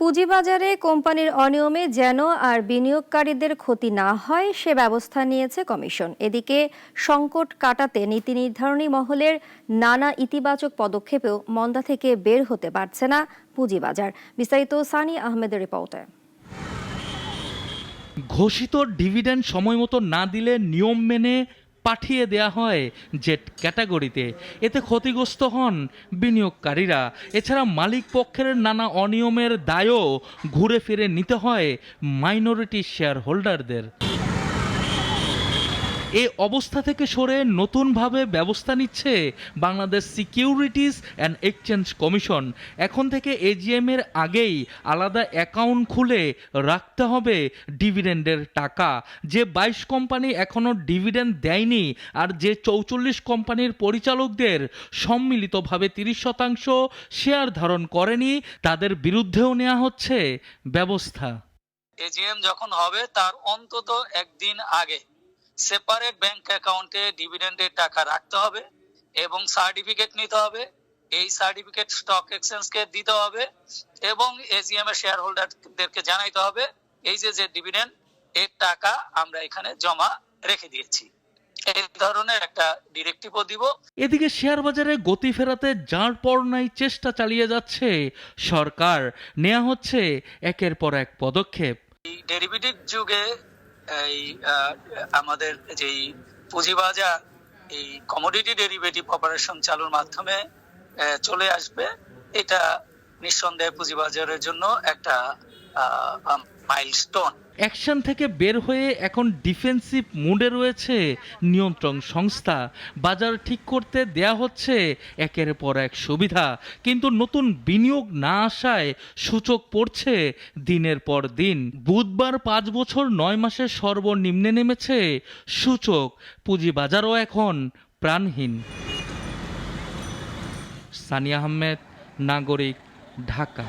পুঁজিবাজারে কোম্পানির অনিয়মে যেন আর বিনিয়োগকারীদের ক্ষতি না হয় সে ব্যবস্থা নিয়েছে কমিশন। এদিকে সংকট কাটাতে নীতি নির্ধারণী মহলের নানা ইতিবাচক পদক্ষেপেও মন্দা থেকে বের হতে পারছে না পুঁজিবাজার। বিস্তারিত সানি আহমেদের রিপোর্টে। ঘোষিত ডিভিডেন্ড সময়মতো না দিলে নিয়ম মেনে পাঠিয়ে দেয়া হয় জেড ক্যাটাগরিতে। এতে ক্ষতিগ্রস্ত হন বিনিয়োগকারীরা। এছাড়া মালিক পক্ষের নানা অনিয়মের দায়ও ঘুরে ফিরে নিতে হয় মাইনরিটি শেয়ার হোল্ডারদের। এই অবস্থা থেকে সরে নতুনভাবে ব্যবস্থা নিচ্ছে Bangladesh securities and exchange commission. এখন থেকে এজিএম এর আগেই আলাদা অ্যাকাউন্ট খুলে রাখতে হবে ডিভিডেন্ডের টাকা। যে 22 কোম্পানি এখনও ডিভিডেন্ড দেয়নি আর যে 44 কোম্পানির পরিচালকদের সম্মিলিতভাবে 30% শেয়ার ধারণ করেনি, তাদের বিরুদ্ধেও নেওয়া হচ্ছে ব্যবস্থা। এজিএম যখন হবে তার অন্তত একদিন আগে সেপারেট ব্যাংক অ্যাকাউন্টে ডিভিডেন্ডের টাকা রাখতে হবে এবং সার্টিফিকেট নিতে হবে। এই সার্টিফিকেট স্টক এক্সচেঞ্জকে দিতে হবে এবং এজিএম এর শেয়ার হোল্ডারদেরকে জানাইতে হবে এই যে ডিভিডেন্ড এর টাকা আমরা এখানে জমা রেখে দিয়েছি। এই ধরনের একটা ডিরেক্টিভও দিব। এদিকে শেয়ার বাজারে গতি ফেরাতে যার পর নাই চেষ্টা চালিয়ে যাচ্ছে সরকার। নেওয়া হচ্ছে একের পর এক পদক্ষেপ। এই ডেরিভেটিভ যুগে এই আমাদের যেই পুঁজিবাজার এই কমোডিটি ডেরিভেটিভ অপারেশন চালুর মাধ্যমে চলে আসবে, এটা নিঃসন্দেহে পুঁজিবাজারের জন্য একটা মাইলস্টোন। অ্যাকশন থেকে বের হয়ে এখন ডিফেন্সিভ মুডে রয়েছে নিয়ন্ত্রণ সংস্থা। বাজার ঠিক করতে দেয়া হচ্ছে একের পর এক সুবিধা, কিন্তু নতুন বিনিয়োগ না আসায় সূচক পড়ছে দিনের পর দিন। বুধবার 5 বছর 9 মাসের সর্বনিম্নে নেমেছে সূচক। পুঁজিবাজারও এখন প্রাণহীন। সানি আহমেদ, নাগরিক, ঢাকা।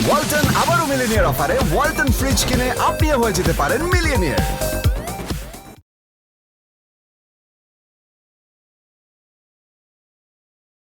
ওয়ালটন আবারও মিলিনিয়ার অফারে ওয়ালটন ফ্রিজ কিনে আপনিও হয়ে যেতে পারেন মিলিয়নিয়ার।